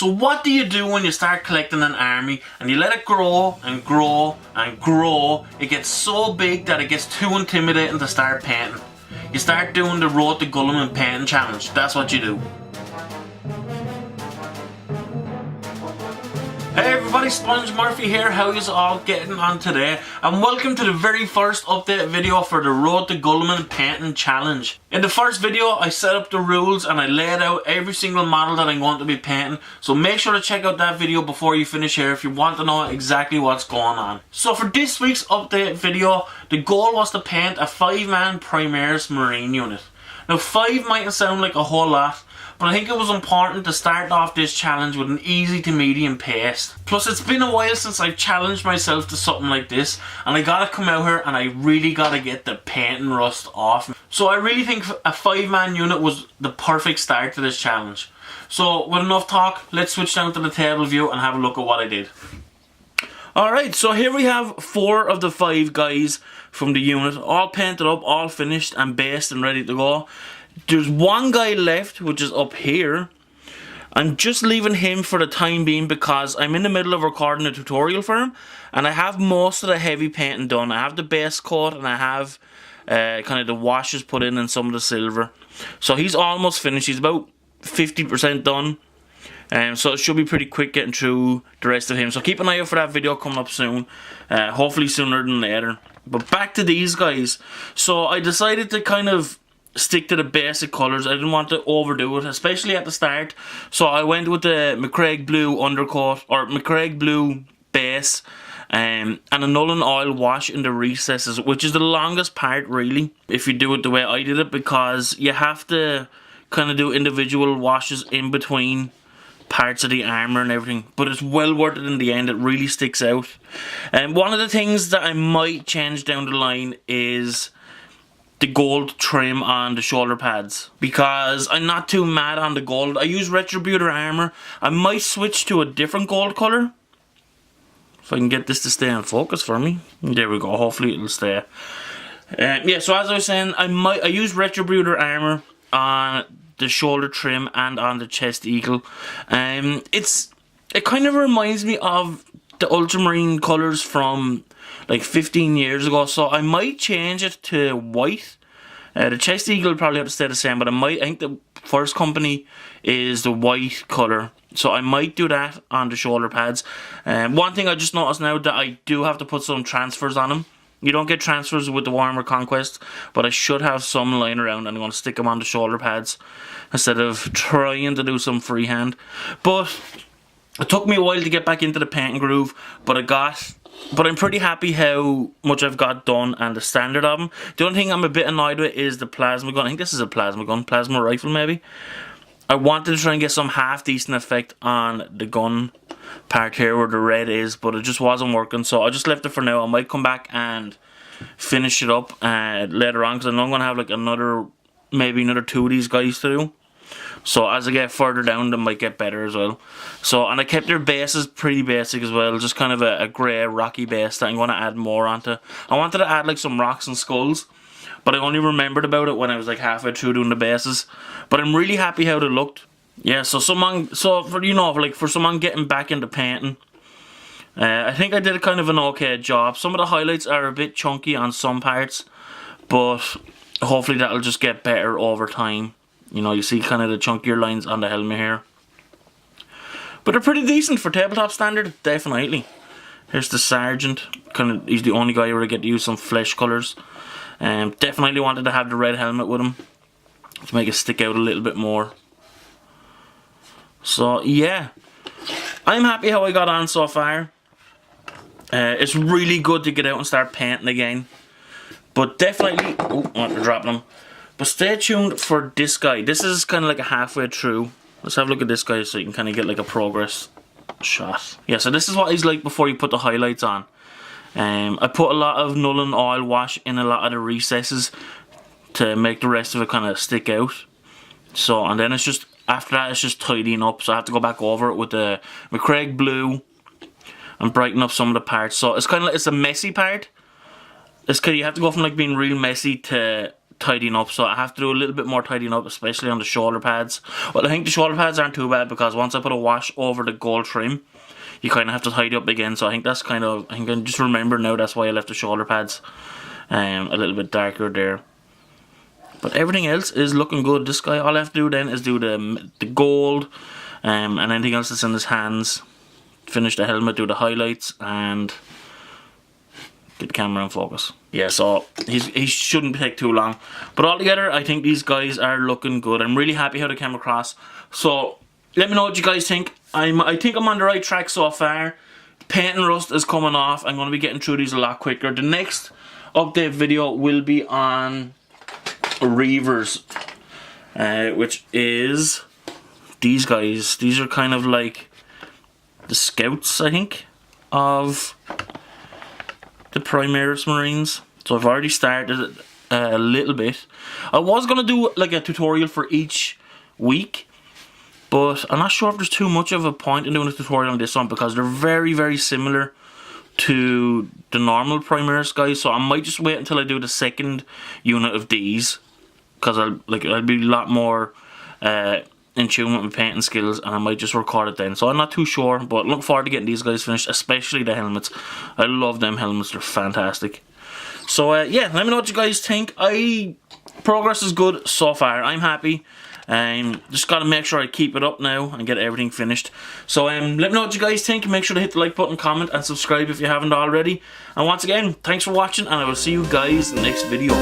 So what do you do when you start collecting an army and you let it grow and grow and grow? It gets so big that it gets too intimidating to start painting. You start doing the Roboute Guilliman painting challenge. That's what you do. Hey everybody, SpongeHammer here. How is all getting on today? And welcome to the very first update video for the Roboute Guilliman painting challenge. In the first video, I set up the rules and I laid out every single model that I'm going to be painting. So make sure to check out that video before you finish here if you want to know exactly what's going on. So for this week's update video, the goal was to paint a 5-man Primaris Marine unit. Now 5 mightn't sound like a whole lot, but I think it was important to start off this challenge with an easy to medium pace. Plus it's been a while since I've challenged myself to something like this, and I gotta come out here and I really gotta get the painting rust off. So I really think a 5-man unit was the perfect start to this challenge. So with enough talk, let's switch down to the table view and have a look at what I did. Alright, so here we have 4 of the 5 guys from the unit, all painted up, all finished and based and ready to go. There's one guy left, which is up here. I'm just leaving him for the time being because I'm in the middle of recording a tutorial for him, and I have most of the heavy painting done. I have the base coat and I have kind of the washes put in and some of the silver. So he's almost finished. He's about 50% done. So it should be pretty quick getting through the rest of him. So keep an eye out for that video coming up soon. Hopefully sooner than later. But back to these guys. So I decided to kind of stick to the basic colours. I didn't want to overdo it, especially at the start. So I went with the McCraig blue undercoat, or McCraig blue base, and a null and oil wash in the recesses, which is the longest part really, if you do it the way I did it, because you have to kind of do individual washes in between parts of the armour and everything, but it's well worth it in the end. It really sticks out. And one of the things that I might change down the line is the gold trim on the shoulder pads, because I'm not too mad on the gold. I use Retributor armour. I might switch to a different gold colour if I can get this to stay in focus for me. There we go, hopefully it'll stay. Yeah, so as I was saying, I use Retributor armour on the shoulder trim and on the chest eagle. It kind of reminds me of the ultramarine colours from like 15 years ago, so I might change it to white. The chest eagle will probably have to stay the same, but I think the first company is the white colour, so I might do that on the shoulder pads. One thing I just noticed now, that I do have to put some transfers on them. You don't get transfers with the Warhammer Conquest, but I should have some lying around, and I'm going to stick them on the shoulder pads instead of trying to do some freehand. But it took me a while to get back into the painting groove, but I'm pretty happy how much I've got done and the standard of them. The only thing I'm a bit annoyed with is the plasma gun. I think this is a plasma gun, plasma rifle maybe. I wanted to try and get some half decent effect on the gun part here where the red is, but it just wasn't working, so I just left it for now. I might come back and finish it up later on, because I know I'm going to have like maybe another 2 of these guys to do. So as I get further down, they might get better as well. So, and I kept their bases pretty basic as well, just kind of a grey rocky base that I'm going to add more onto. I wanted to add like some rocks and skulls, but I only remembered about it when I was like halfway through doing the bases. But I'm really happy how they looked. Yeah, so for someone getting back into painting, I think I did kind of an okay job. Some of the highlights are a bit chunky on some parts, but hopefully that'll just get better over time. You know, you see kind of the chunkier lines on the helmet here. But they're pretty decent for tabletop standard, definitely. Here's the sergeant. He's the only guy where I get to use some flesh colours. Definitely wanted to have the red helmet with him to make it stick out a little bit more. So yeah, I'm happy how I got on so far. It's really good to get out and start painting again. But definitely, oh, I'm dropping him. But stay tuned for this guy. This is kind of like a halfway through. Let's have a look at this guy so you can kind of get like a progress shot. Yeah, so this is what he's like before you put the highlights on. I put a lot of null and oil wash in a lot of the recesses to make the rest of it kind of stick out. So, and then it's just, after that it's just tidying up. So I have to go back over it with the McCraig blue and brighten up some of the parts. So it's kind of like, it's a messy part. It's kind of, you have to go from like being real messy to tidying up, so I have to do a little bit more tidying up, especially on the shoulder pads. Well, I think the shoulder pads aren't too bad because once I put a wash over the gold trim, you kind of have to tidy up again. So I think that's kind of, I think I just remember now that's why I left the shoulder pads a little bit darker there. But everything else is looking good. This guy, all I have to do then is do the gold and anything else that's in his hands. Finish the helmet, do the highlights, and get the camera in focus. Yeah, so he shouldn't take too long. But altogether, I think these guys are looking good. I'm really happy how they came across. So let me know what you guys think. I think I'm on the right track so far. Paint and rust is coming off. I'm going to be getting through these a lot quicker. The next update video will be on reivers, which is these guys. These are kind of like the scouts, I think, of the Primaris Marines. So I've already started it a little bit. I was going to do like a tutorial for each week, but I'm not sure if there's too much of a point in doing a tutorial on this one because they're very, very similar to the normal Primaris guys. So I might just wait until I do the second unit of these, because I'll be a lot more in tune with my painting skills, and I might just record it then. So I'm not too sure, but look forward to getting these guys finished, especially the helmets. I love them helmets, they're fantastic. So yeah, let me know what you guys think. Progress is good so far. I'm happy. Just gotta make sure I keep it up now and get everything finished. So let me know what you guys think. Make sure to hit the like button, comment, and subscribe if you haven't already. And once again, thanks for watching, and I will see you guys in the next video.